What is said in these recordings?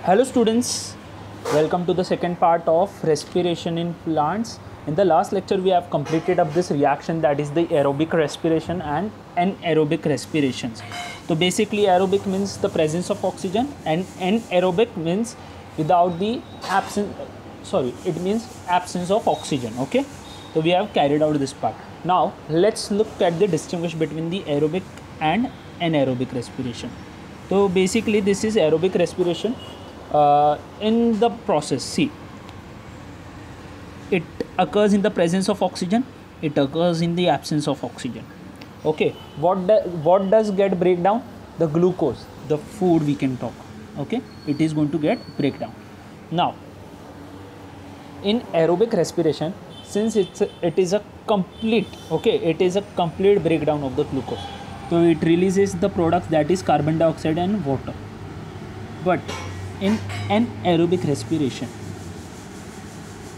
Hello students, welcome to the second part of respiration in plants. In the last lecture we have completed up this reaction, that is the aerobic respiration and anaerobic respirations. So basically aerobic means the presence of oxygen and anaerobic means without the it means absence of oxygen. Okay, so we have carried out this part. Now let's look at the distinguish between the aerobic and anaerobic respiration. So basically this is aerobic respiration. In the process, see, it occurs in the presence of oxygen, it occurs in the absence of oxygen. Okay, what does get breakdown? The glucose, the food we can talk. Okay, it is going to get breakdown. Now in aerobic respiration, since it is a complete breakdown of the glucose, so it releases the products, that is carbon dioxide and water. But in anaerobic respiration,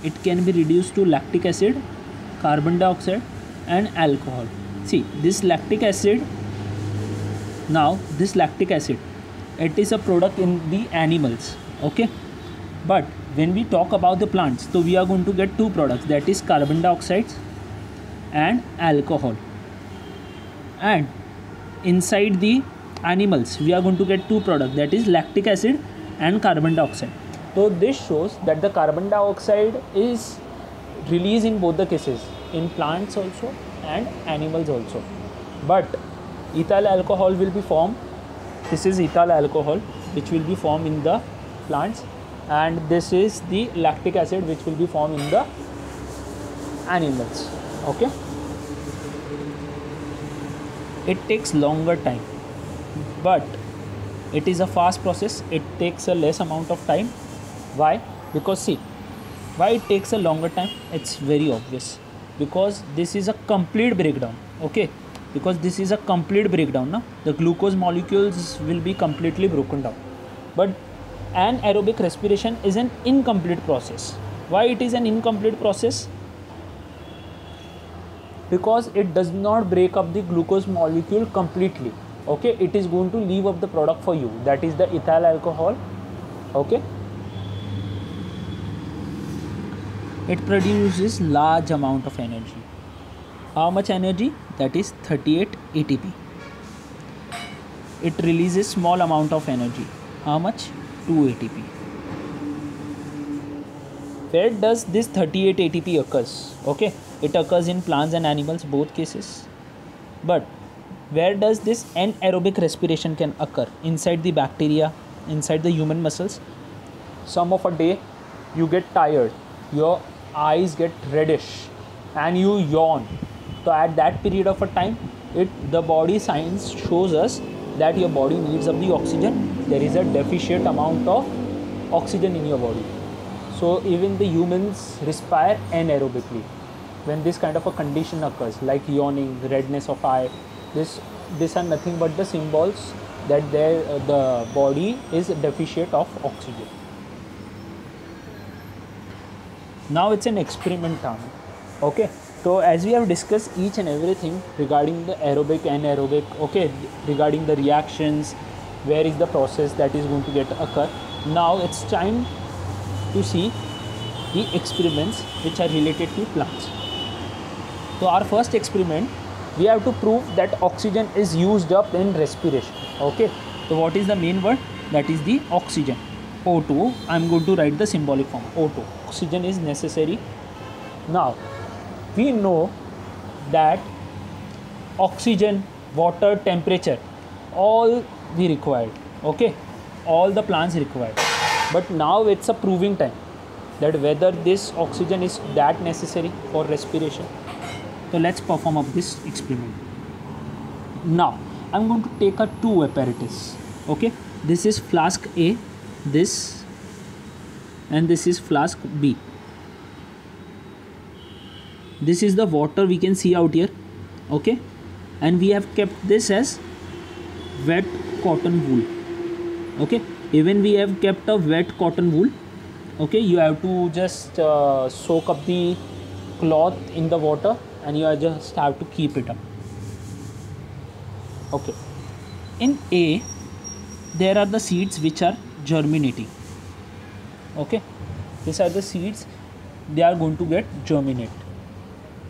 it can be reduced to lactic acid, carbon dioxide and alcohol. See, this lactic acid, it is a product in the animals. Okay, but when we talk about the plants, so we are going to get two products, that is carbon dioxide and alcohol. And inside the animals we are going to get two products, that is lactic acid and carbon dioxide. So this shows that the carbon dioxide is released in both the cases, in plants also and animals also. But ethyl alcohol will be formed. This is ethyl alcohol which will be formed in the plants, and this is the lactic acid which will be formed in the animals. Okay, it takes longer time, but it is a fast process. It takes a less amount of time. Why? Because see, why it takes a longer time? It's very obvious, because this is a complete breakdown. Okay, because this is a complete breakdown. Now the glucose molecules will be completely broken down. But anaerobic respiration is an incomplete process. Why it is an incomplete process? Because it does not break up the glucose molecule completely. Okay, it is going to leave up the product for you, that is the ethyl alcohol. Okay, it produces large amount of energy. How much energy? That is 38 ATP. It releases small amount of energy. How much? 2 ATP. Where does this 38 ATP occurs? Okay, it occurs in plants and animals, both cases. But where does this anaerobic respiration can occur? Inside the bacteria, inside the human muscles. Some of a day you get tired, your eyes get reddish and you yawn. So at that period of a time, the body science shows us that your body needs of the oxygen. There is a deficient amount of oxygen in your body. So even the humans respire anaerobically when this kind of a condition occurs, like yawning, redness of eye. These are nothing but the symbols that the body is deficient of oxygen. Now it's an experiment time. Okay, so as we have discussed each and everything regarding the aerobic and anaerobic, okay, regarding the reactions, where is the process that is going to get occur. Now it's time to see the experiments which are related to plants. So our first experiment, we have to prove that oxygen is used up in respiration. Okay, so what is the main word? That is the oxygen, O2. I am going to write the symbolic form, O2. Oxygen is necessary. Now we know that oxygen, water, temperature, all we required. Okay, all the plants required. But now it's a proving time that whether this oxygen is that necessary for respiration. So let's perform up this experiment. Now I'm going to take a two apparatus. Okay, this is flask A, this, and this is flask B. This is the water we can see out here. Okay, and we have kept this as wet cotton wool. Okay, even we have kept a wet cotton wool. Okay, you have to just soak up the cloth in the water and you just have to keep it up. Okay, in A there are the seeds which are germinating. Okay, these are the seeds, they are going to get germinate.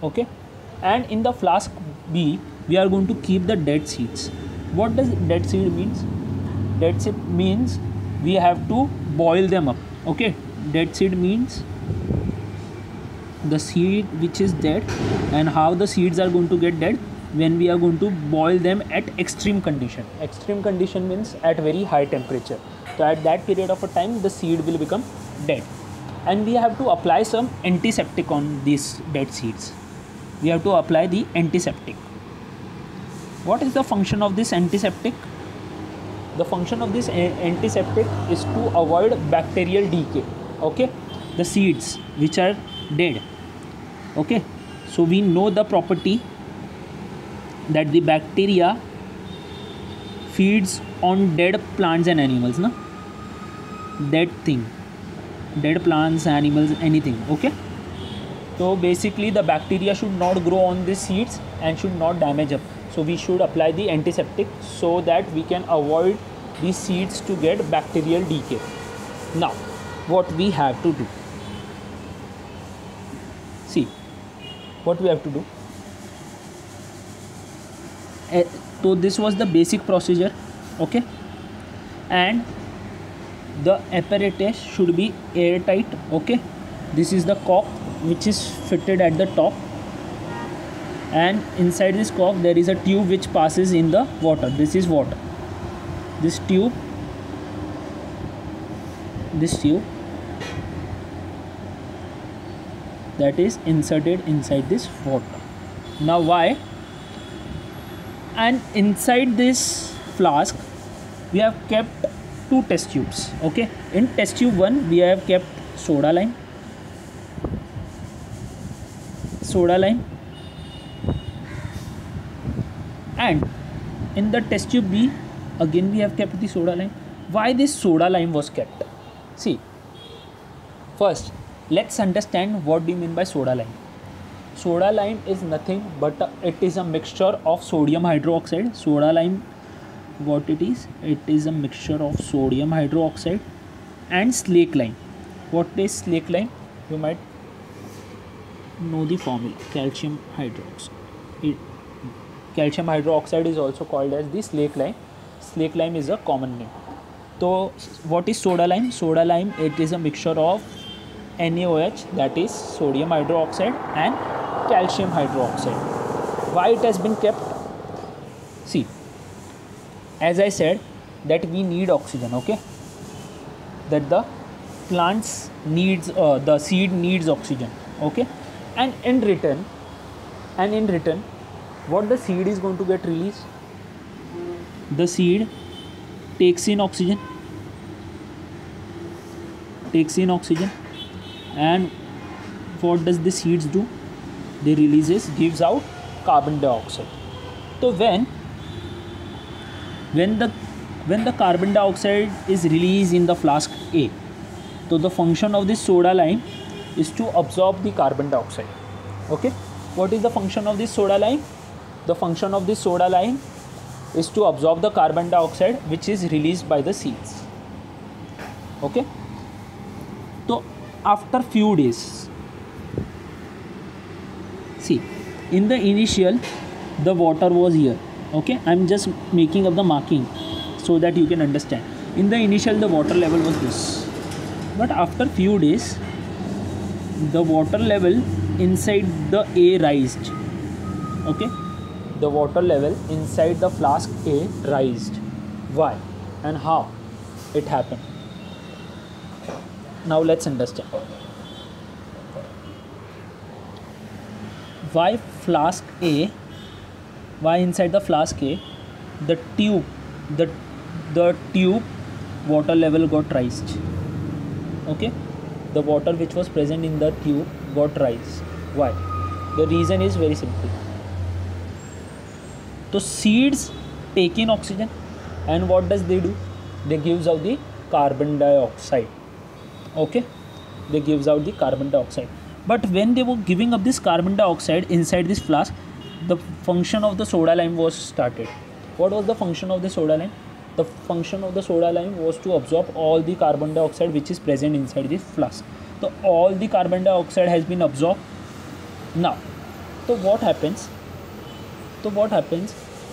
Okay, and in the flask B we are going to keep the dead seeds. What does dead seed means? Dead seed means we have to boil them up. Okay, dead seed means the seed which is dead. And how the seeds are going to get dead? When we are going to boil them at extreme condition. Extreme condition means at very high temperature. So at that period of a time the seed will become dead, and we have to apply some antiseptic on these dead seeds. We have to apply the antiseptic. What is the function of this antiseptic? The function of this antiseptic is to avoid bacterial decay. Okay, the seeds which are dead. Okay, so we know the property that the bacteria feeds on dead plants and animals, na? Dead thing, dead plants, animals, anything. Okay, so basically the bacteria should not grow on these seeds and should not damage up. So we should apply the antiseptic so that we can avoid these seeds to get bacterial decay. Now what we have to do, see what we have to do. So this was the basic procedure. Okay, and the apparatus should be airtight. Okay, this is the cork which is fitted at the top, and inside this cork there is a tube which passes in the water. This is water. This tube that is inserted inside this water. Now why? And inside this flask we have kept two test tubes. Okay, in test tube 1 we have kept soda lime, and in the test tube B again we have kept the soda lime. Why this soda lime was kept? See, first let's understand what do you mean by soda lime. Soda lime is nothing but it is a mixture of sodium hydroxide. Soda lime, what it is a mixture of sodium hydroxide and slake lime. What is slake lime? You might know the formula, calcium hydroxide. Calcium hydroxide is also called as the slake lime. Slake lime is a common name. So what is soda lime? Soda lime, it is a mixture of NaOH, that is sodium hydroxide, and calcium hydroxide. Why it has been kept? See, as I said that we need oxygen. Okay, that the plants needs the seed needs oxygen. Okay, and in return what the seed is going to get released? The seed takes in oxygen, and what does the seeds do? They gives out carbon dioxide. So when the carbon dioxide is released in the flask A, so the function of this soda lime is to absorb the carbon dioxide. Okay, what is the function of this soda lime? The function of this soda lime is to absorb the carbon dioxide which is released by the seeds. Okay, so after few days, see, in the initial the water was here. Okay, I'm just making up the marking so that you can understand. In the initial the water level was this, but after few days the water level inside the A rised. Okay, the water level inside the flask A rised. Why and how it happened? Now let's understand. Why flask A? Why inside the flask A the tube water level got raised? Okay, the water which was present in the tube got raised. Why? The reason is very simple. So seeds take in oxygen, and what does they do? They gives out the carbon dioxide. Okay, they gives out the carbon dioxide. But when they were giving up this carbon dioxide inside this flask, the function of the soda lime was started. What was the function of the soda lime? The function of the soda lime was to absorb all the carbon dioxide which is present inside this flask. So all the carbon dioxide has been absorbed. Now, so what happens?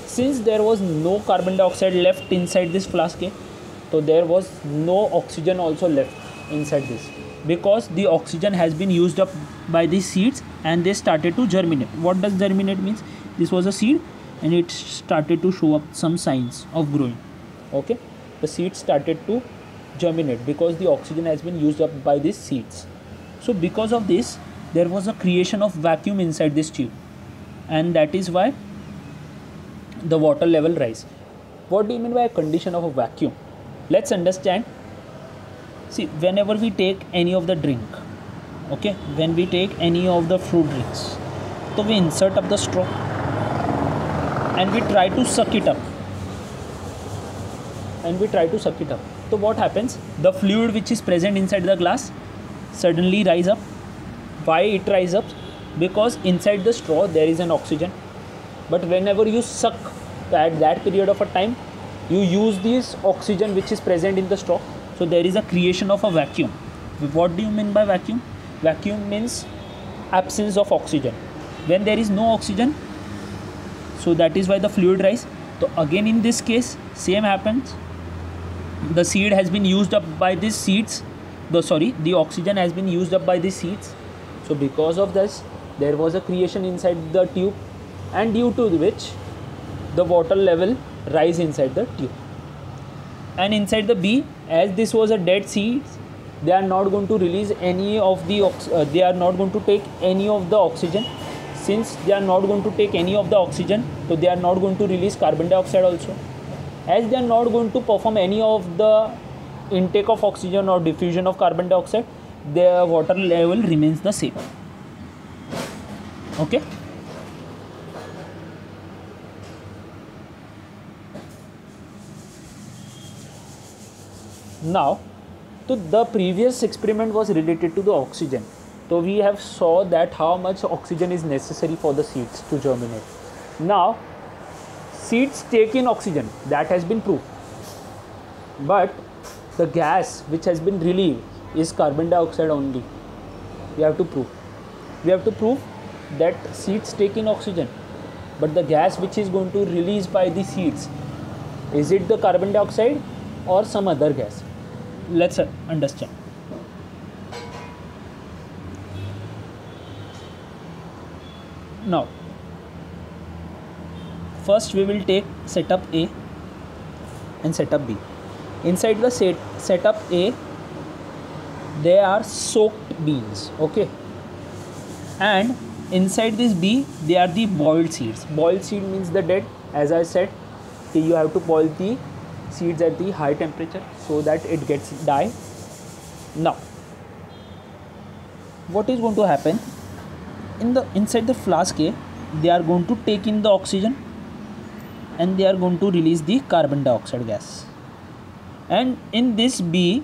Since there was no carbon dioxide left inside this flask, so there was no oxygen also left inside this, because the oxygen has been used up by the seeds and they started to germinate. What does germinate means? This was a seed and it started to show up some signs of growing. Okay, the seeds started to germinate because the oxygen has been used up by these seeds. So because of this, there was a creation of vacuum inside this tube, and that is why the water level rise. What do you mean by a condition of a vacuum? Let's understand. See, whenever we take any of the drink, okay, when we take any of the fruit drinks, so we insert up the straw and we try to suck it up. So what happens? The fluid which is present inside the glass suddenly rise up. Why it rise up? Because inside the straw there is an oxygen, but whenever you suck at that period of a time, you use this oxygen which is present in the straw. So there is a creation of a vacuum. What do you mean by vacuum? Vacuum means absence of oxygen. When there is no oxygen, so that is why the fluid rise. So again in this case same happens. The seed has been used up by these seeds. The oxygen has been used up by these seeds. So because of this, there was a creation inside the tube, and due to which the water level rise inside the tube. And inside the bee, as this was a dead seed, they are not going to release any of the they are not going to take any of the oxygen. Since they are not going to take any of the oxygen, so they are not going to release carbon dioxide also. As they are not going to perform any of the intake of oxygen or diffusion of carbon dioxide, their water level remains the same. Okay. Now, so the previous experiment was related to the oxygen. So we have saw that how much oxygen is necessary for the seeds to germinate. Now, seeds take in oxygen, that has been proved. But the gas which has been relieved is carbon dioxide only. We have to prove that seeds take in oxygen, but the gas which is going to release by the seeds, is it the carbon dioxide or some other gas? Let's understand. Now, first we will take setup A and setup B. Inside the setup A, they are soaked beans, okay, and inside this B, they are the boiled seeds. Boiled seed means the dead. As I said, you have to boil the seeds at the high temperature so that it gets die. Now, what is going to happen? Inside the flask A, they are going to take in the oxygen and they are going to release the carbon dioxide gas. And in this B,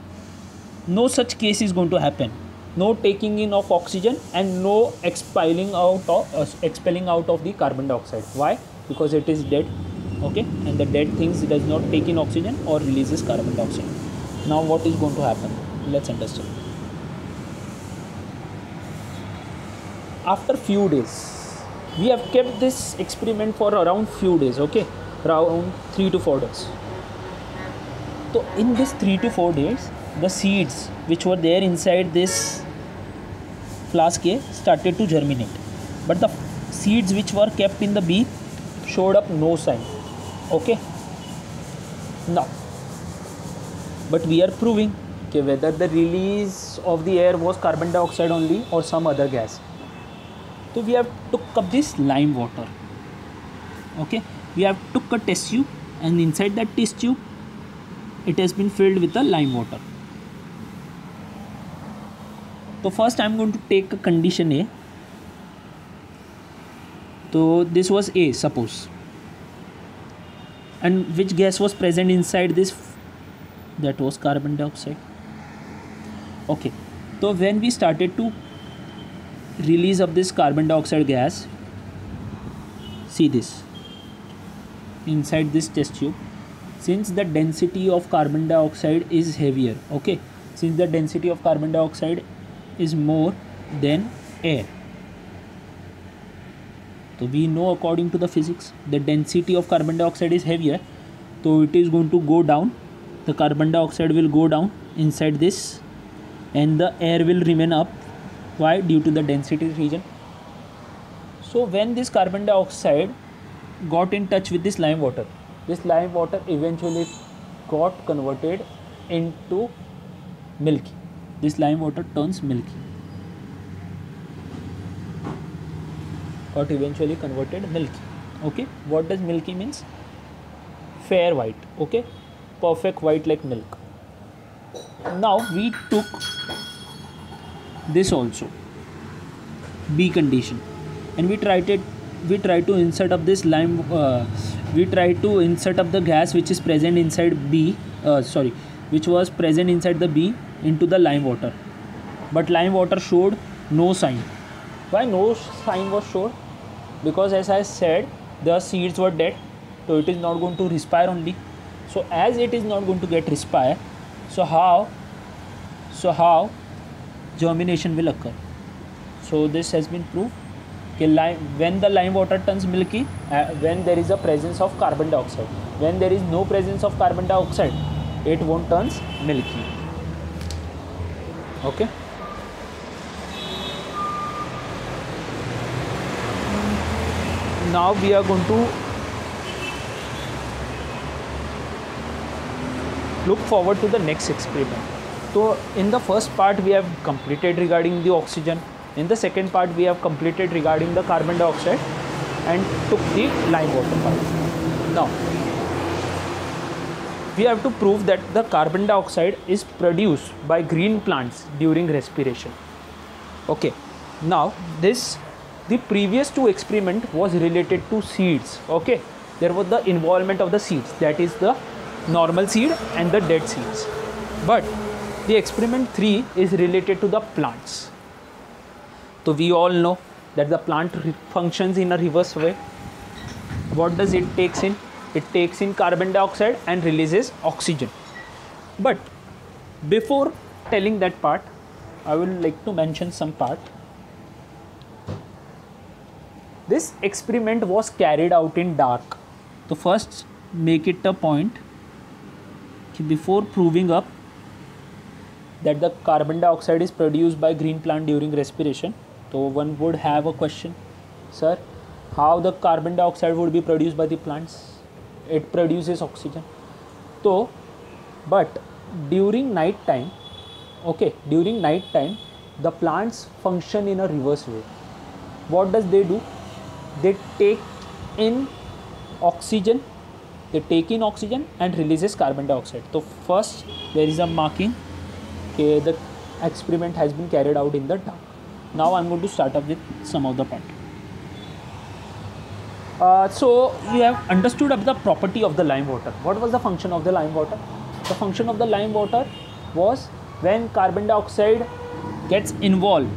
no such case is going to happen. No taking in of oxygen and no expelling out of the carbon dioxide. Why? Because it is dead, okay, and the dead things does not take in oxygen or releases carbon dioxide. Now what is going to happen? Let's understand. After few days, we have kept this experiment for around few days, okay, around 3 to 4 days. So in this 3 to 4 days, the seeds which were there inside this flask A started to germinate, but the seeds which were kept in the B showed up no sign, okay. Now, but we are proving whether the release of the air was carbon dioxide only or some other gas. So we have took up this lime water, okay, we have took a test tube, and inside that test tube it has been filled with the lime water. So first I am going to take a condition A. So this was A, suppose, and which gas was present inside this? That was carbon dioxide, okay. So when we started to release of this carbon dioxide gas, see this, inside this test tube, since the density of carbon dioxide is heavier. Okay, since the density of carbon dioxide is more than air. So we know according to the physics the density of carbon dioxide is heavier, so it is going to go down. The carbon dioxide will go down inside this and the air will remain up. Why? Due to the density region. So when this carbon dioxide got in touch with this lime water eventually got converted into milky. This lime water turns milky. Got eventually converted milky. Okay, what does milky means? Fair white. Okay, perfect white like milk. Now we took this also, B condition, and we try to insert up this lime. We try to insert up the gas which is present inside B. Which was present inside the B into the lime water, but lime water showed no sign. Why no sign was shown? Because as I said, the seeds were dead, so it is not going to respire only. So as it is not going to get respire, so how germination will occur? So this has been proved. When the lime water turns milky, when there is a presence of carbon dioxide. When there is no presence of carbon dioxide, it won't turns milky. Okay. Now we are going to look forward to the next experiment. So in the first part we have completed regarding the oxygen. In the second part we have completed regarding the carbon dioxide and took the lime water part. Now we have to prove that the carbon dioxide is produced by green plants during respiration. Okay. Now the previous two experiment was related to seeds. Okay, there was the involvement of the seeds, that is the normal seed and the dead seeds. But the experiment 3 is related to the plants. So we all know that the plant functions in a reverse way. What does it takes in? It takes in carbon dioxide and releases oxygen. But before telling that part, I will like to mention some part. This experiment was carried out in dark. So first make it a point before proving up that the carbon dioxide is produced by green plant during respiration. So one would have a question, sir, how the carbon dioxide would be produced by the plants? It produces oxygen. So, but during night time, the plants function in a reverse way. What does they do? They take in oxygen and releases carbon dioxide. So first there is a marking, okay, the experiment has been carried out in the dark. Now I am going to start up with some of the part. So you have understood of the property of the lime water. What was the function of the lime water? The function of the lime water was when carbon dioxide gets involved,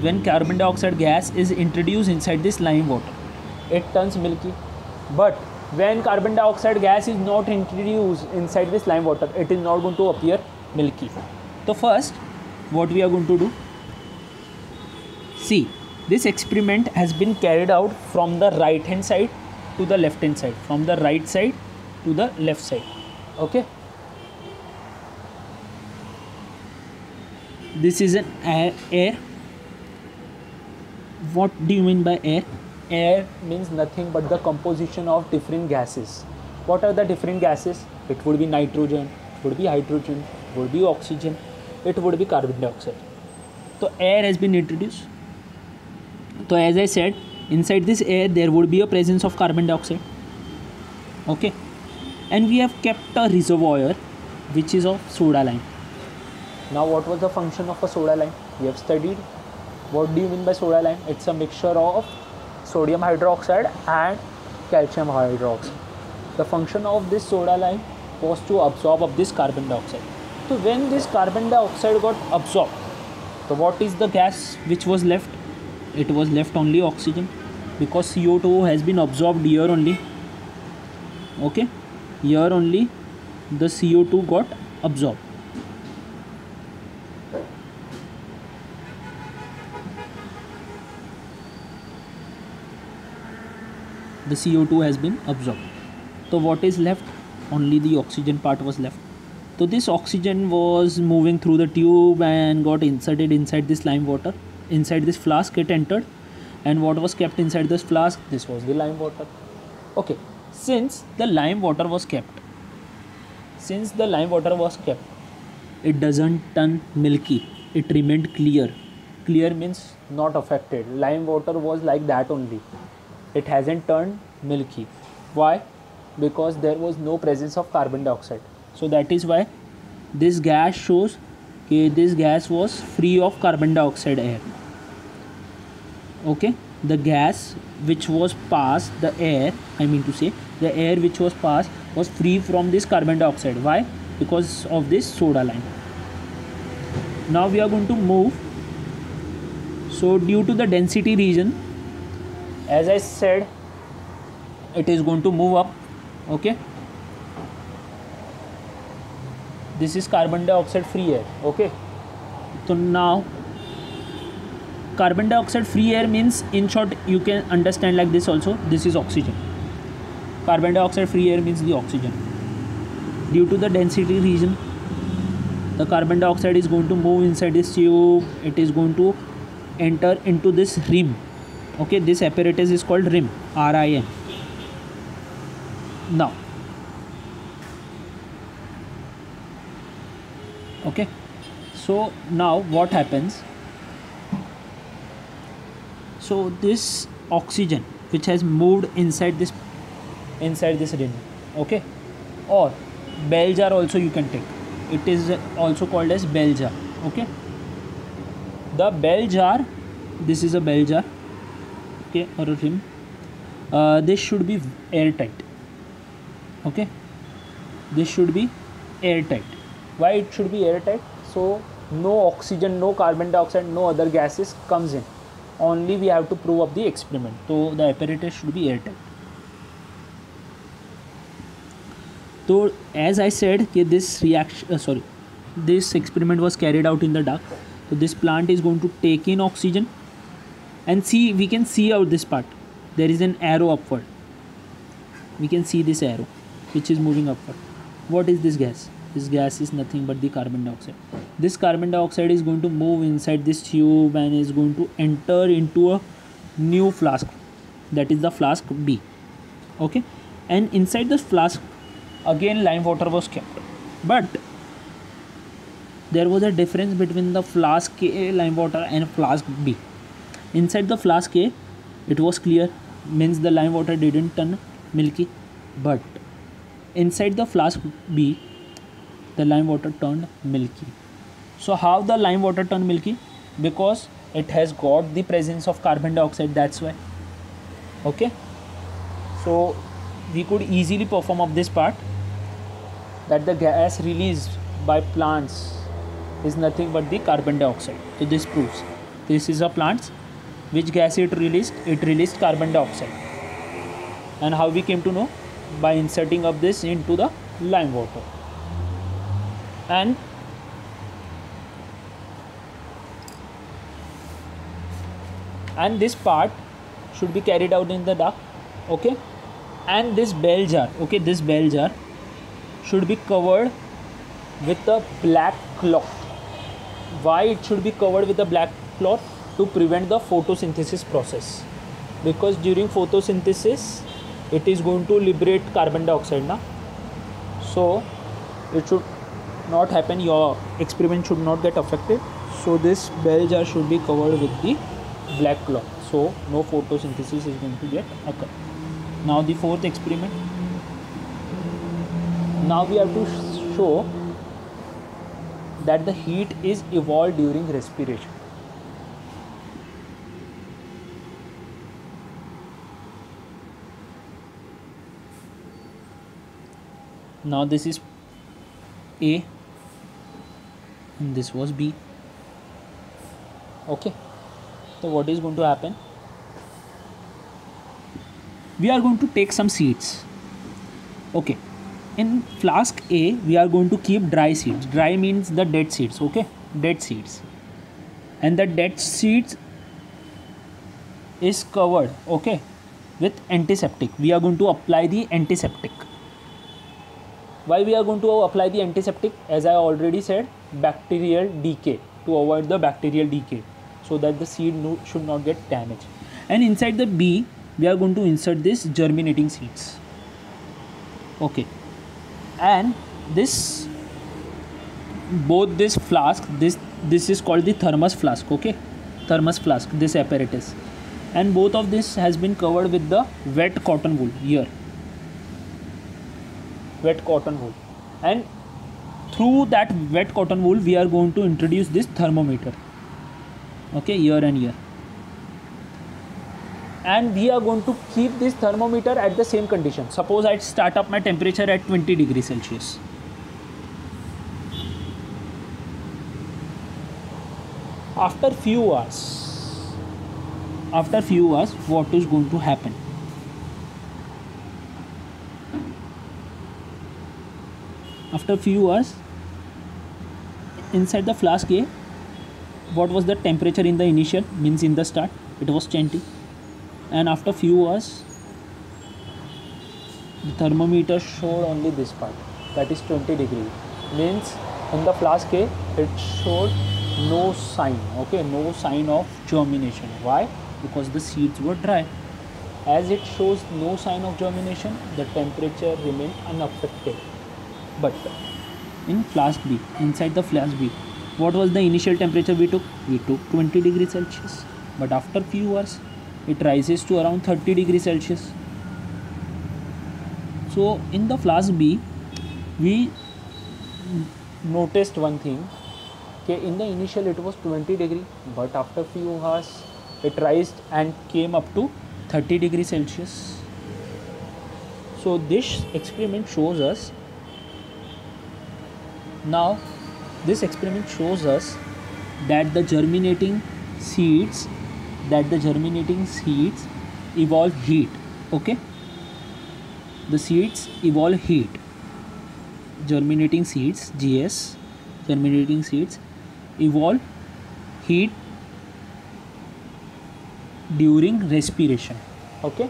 when carbon dioxide gas is introduced inside this lime water, it turns milky. But when carbon dioxide gas is not introduced inside this lime water, it is not going to appear milky. So first what we are going to do, see, this experiment has been carried out from the right hand side to the left hand side, from the right side to the left side. Okay, this is an air. What do you mean by air? Air means nothing but the composition of different gases. What are the different gases? It would be nitrogen, it would be hydrogen, it would be oxygen, it would be carbon dioxide. So air has been introduced. So as I said, inside this air there would be a presence of carbon dioxide. Okay, and we have kept a reservoir which is of soda lime. Now what was the function of a soda lime? We have studied. What do you mean by soda lime? It's a mixture of sodium hydroxide and calcium hydroxide. The function of this soda lime was to absorb of this carbon dioxide. So when this carbon dioxide got absorbed, so what is the gas which was left? It was left only oxygen, because CO2 has been absorbed here only. Okay, here only the CO2 got absorbed. The CO2 has been absorbed. So what is left? Only the oxygen part was left. So this oxygen was moving through the tube and got inserted inside this lime water. Inside this flask it entered, and what was kept inside this flask? This was the lime water. Okay, since the lime water was kept, it doesn't turn milky. It remained clear. Clear means not affected. Lime water was like that only. It hasn't turned milky. Why? Because there was no presence of carbon dioxide. So that is why this gas shows that this gas was free of carbon dioxide air. Okay, the gas which was passed, the air which was passed was free from this carbon dioxide. Why? Because of this soda lime. Now we are going to move. So due to the density region, as I said, it is going to move up. Okay, this is carbon dioxide free air. Okay, so now carbon dioxide free air means, in short, you can understand like this also. This is oxygen. Carbon dioxide free air means the oxygen. Due to the density region, the carbon dioxide is going to move inside this tube. It is going to enter into this rim. Okay, this apparatus is called rim, RIM. Now, okay, so now what happens? So this oxygen which has moved inside this rim, okay, or bell jar also you can take. It is also called as bell jar. Okay, the bell jar, this is a bell jar, okay, or a rim. This should be airtight. Okay, this should be airtight. Why it should be airtight? So no oxygen, no carbon dioxide, no other gases comes in. Only we have to prove up the experiment. So the apparatus should be airtight. So as I said, this this experiment was carried out in the dark. So this plant is going to take in oxygen, and see, we can see out this part. There is an arrow upward. We can see this arrow which is moving upward. What is this gas? This gas is nothing but the carbon dioxide. This carbon dioxide is going to move inside this tube and is going to enter into a new flask. That is the flask B. Okay, and inside this flask again lime water was kept, but there was a difference between the flask A lime water and flask B. Inside the flask A, it was clear, means the lime water didn't turn milky, but inside the flask B, the lime water turned milky. So how the lime water turned milky? Because it has got the presence of carbon dioxide, that's why. Okay, so we could easily perform up this part, that the gas released by plants is nothing but the carbon dioxide. So this proves this is a plant. Which gas it released? It released carbon dioxide. And how we came to know? By inserting up this into the lime water. And this part should be carried out in the dark. Okay, and this bell jar, okay, this bell jar should be covered with a black cloth. Why it should be covered with a black cloth? To prevent the photosynthesis process, because during photosynthesis it is going to liberate carbon dioxide now. So it should not happen, your experiment should not get affected. So this bell jar should be covered with the black cloth, so no photosynthesis is going to get occur. Now the fourth experiment. Now we have to show that the heat is evolved during respiration. Now this is A and this was B. Okay, so what is going to happen? We are going to take some seeds. Okay, in flask A, we are going to keep dry seeds. Dry means the dead seeds, okay? Dead seeds. And the dead seeds is covered, okay, with antiseptic. We are going to apply the antiseptic. Why we are going to apply the antiseptic? As I already said, bacterial decay, to avoid the bacterial decay, so that the seed should not get damaged. And inside the B, we are going to insert this germinating seeds, okay. And this, both this flask, this is called the thermos flask, okay, thermos flask, this apparatus, and both of this has been covered with the wet cotton wool here, wet cotton wool. And through that wet cotton wool, we are going to introduce this thermometer, okay, here and here. And we are going to keep this thermometer at the same condition. Suppose I start up my temperature at 20 degrees Celsius. After few hours, what is going to happen? After few hours, inside the flask A, what was the temperature in the initial, means in the start? It was 20. And after few hours, the thermometer showed only this part, that is 20 degrees. Means in the flask A, it showed no sign, okay, no sign of germination. Why? Because the seeds were dry. As it shows no sign of germination, the temperature remained unaffected. But in flask B, inside the flask B, what was the initial temperature we took? We took 20 degrees Celsius. But after few hours, it rises to around 30 degrees Celsius. So in the flask B, we noticed one thing, okay, in the initial it was 20 degree, but after few hours it rised and came up to 30 degrees Celsius. So this experiment shows us, now this experiment shows us that the germinating seeds evolve heat, okay. The seeds evolve heat. Germinating seeds, GS, germinating seeds evolve heat during respiration, okay.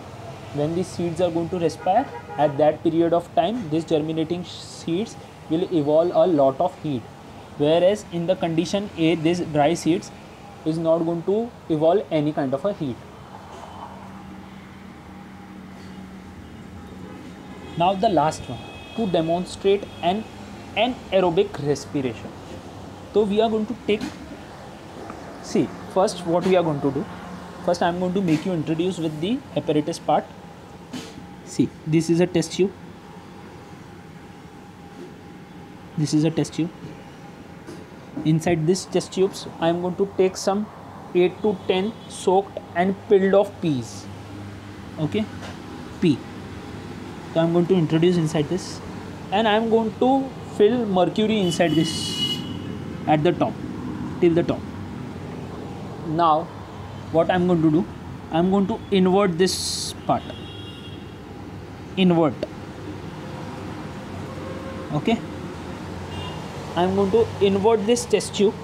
When these seeds are going to respire, at that period of time, these germinating seeds will evolve a lot of heat. Whereas in the condition A, these dry seeds is not going to evolve any kind of a heat. Now the last one, to demonstrate an anaerobic respiration. So we are going to take, see, first what we are going to do, first I am going to make you introduce with the apparatus part. See, this is a test tube. This is a test tube. Inside this test tubes, I am going to take some 8 to 10 soaked and peeled off peas, okay, pea. So I am going to introduce inside this, and I am going to fill mercury inside this at the top, till the top. Now what I am going to do, I am going to invert this part, invert, okay. I am going to invert this test tube,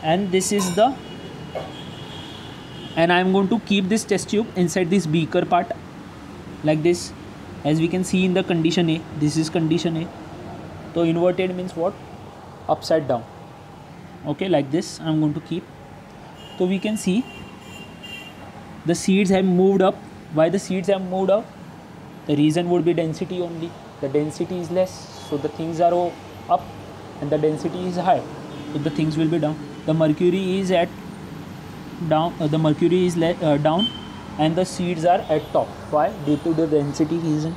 and this is the, and I am going to keep this test tube inside this beaker part like this. As we can see in the condition A, this is condition A. So inverted means what? Upside down, okay, like this I am going to keep. So we can see the seeds have moved up. Why the seeds have moved up? The reason would be density only. The density is less, so the things are up, and the density is high, so the things will be down. The mercury is at down, the mercury is down, and the seeds are at top. Why? Due to the density reason.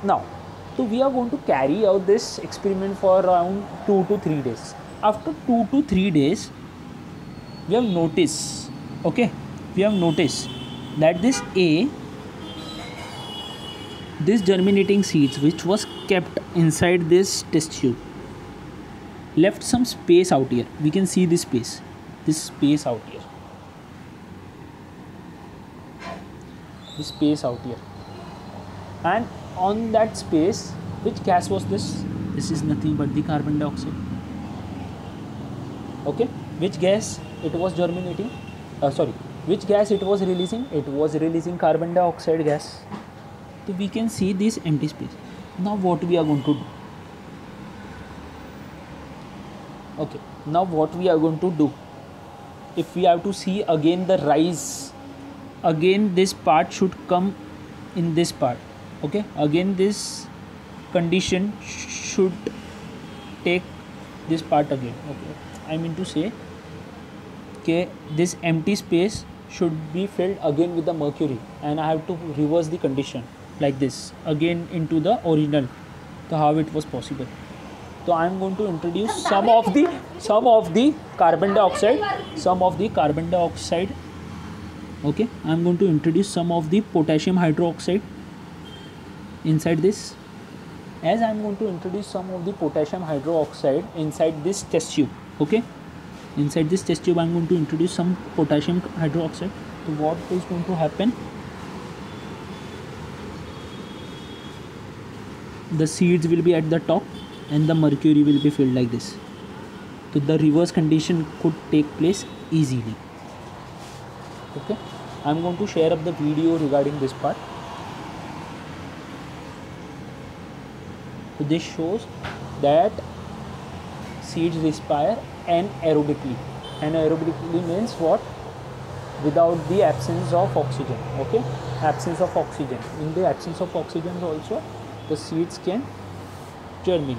Now, so we are going to carry out this experiment for around 2 to 3 days. After 2 to 3 days, we have noticed, okay, we have noticed that this A, this germinating seeds which was kept inside this test tube, left some space out here. We can see this space out here, this space out here. And on that space, which gas was this? This is nothing but the carbon dioxide. Okay, which gas it was germinating? Which gas it was releasing? It was releasing carbon dioxide gas. So we can see this empty space. Now what we are going to do? Okay, now what we are going to do? If we have to see again the rise, again this part should come in this part. Okay, again this condition should take this part again. Okay, I mean to say, okay, this empty space should be filled again with the mercury, and I have to reverse the condition like this again into the original. So how it was possible? So I am going to introduce some of the carbon dioxide, okay, I am going to introduce some of the potassium hydroxide inside this. As I am going to introduce some of the potassium hydroxide inside this test tube, okay, inside this test tube I am going to introduce some potassium hydroxide. So what is going to happen? The seeds will be at the top and the mercury will be filled like this. So the reverse condition could take place easily. Okay, I am going to share up the video regarding this part. So this shows that seeds respire anaerobically. Anaerobically means what? Without the absence of oxygen. Okay, absence of oxygen. In the absence of oxygen also the seeds can germinate.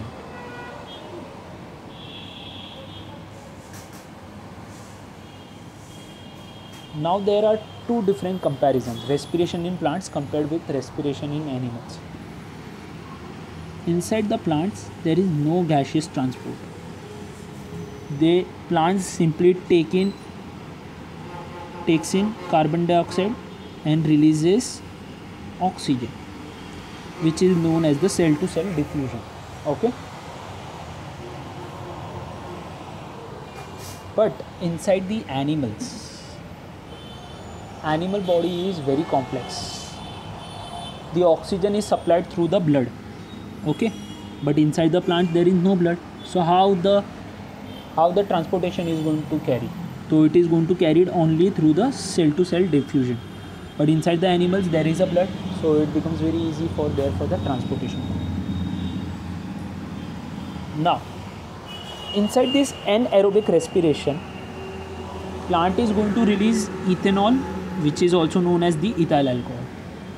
Now there are two different comparisons: respiration in plants compared with respiration in animals. Inside the plants there is no gaseous transport. The plants simply takes in carbon dioxide and releases oxygen, which is known as the cell to cell diffusion. Okay, but inside the animal body is very complex. The oxygen is supplied through the blood, okay, but inside the plant there is no blood. So how the transportation is going to carry? So it is going to carry it only through the cell to cell diffusion. But inside the animals there is a blood, so it becomes very easy for the transportation. Now inside this anaerobic respiration, plant is going to release ethanol, which is also known as the ethyl alcohol,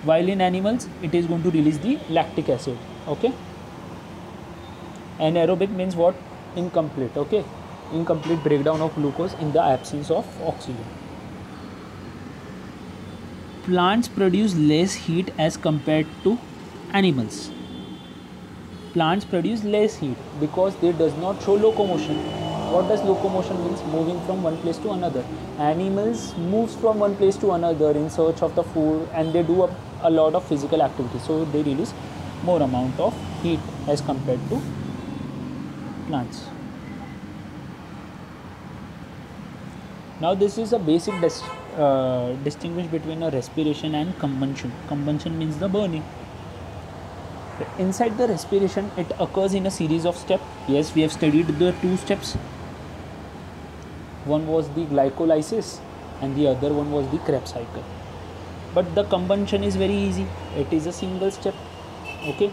while in animals it is going to release the lactic acid. Okay, anaerobic means what? Incomplete. Okay, incomplete breakdown of glucose in the absence of oxygen. Plants produce less heat as compared to animals. Plants produce less heat because they does not show locomotion. What does locomotion means? Moving from one place to another. Animals moves from one place to another in search of the food, and they do a lot of physical activity, so they release more amount of heat as compared to plants. Now this is a basic distinguish between a respiration and combustion. Combustion means the burning. Inside the respiration, it occurs in a series of steps. Yes, we have studied the two steps. One was the glycolysis and the other one was the Krebs cycle. But the combustion is very easy. It is a single step. Okay.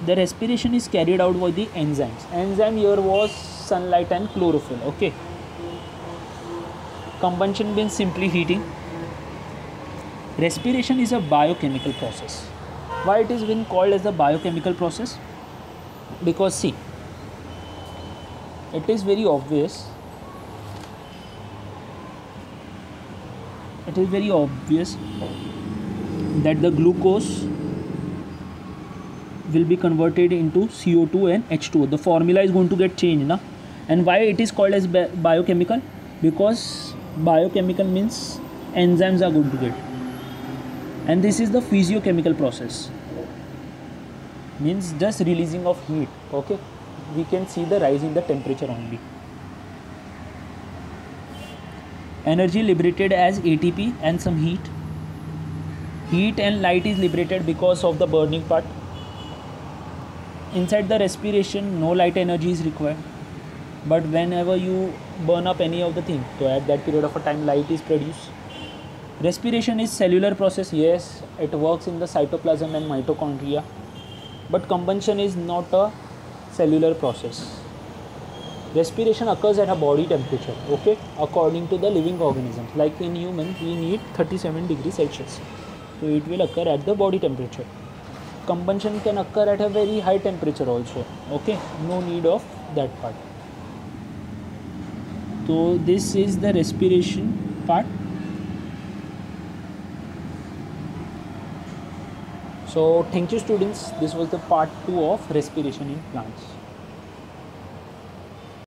The respiration is carried out by the enzymes. Enzyme here was sunlight and chlorophyll. Okay. Combustion means simply heating. Respiration is a biochemical process. Why it is been called as a biochemical process? Because see, it is very obvious. It is very obvious that the glucose will be converted into CO2 and H2O. The formula is going to get changed, na? And why it is called as biochemical? Because biochemical means enzymes are going to get, and this is the physiochemical process, means just releasing of heat. Okay, we can see the rise in the temperature only. Energy liberated as ATP and some heat heat and light is liberated because of the burning part. Inside the respiration no light energy is required, but whenever you burn up any of the thing, so at that period of a time light is produced. Respiration is cellular process, yes, it works in the cytoplasm and mitochondria, but combustion is not a cellular process. Respiration occurs at a body temperature, okay, according to the living organisms. Like in human we need 37 degrees Celsius, so it will occur at the body temperature. Combustion can occur at a very high temperature also, okay, no need of that part. So this is the respiration part. So thank you students, this was the part 2 of respiration in plants.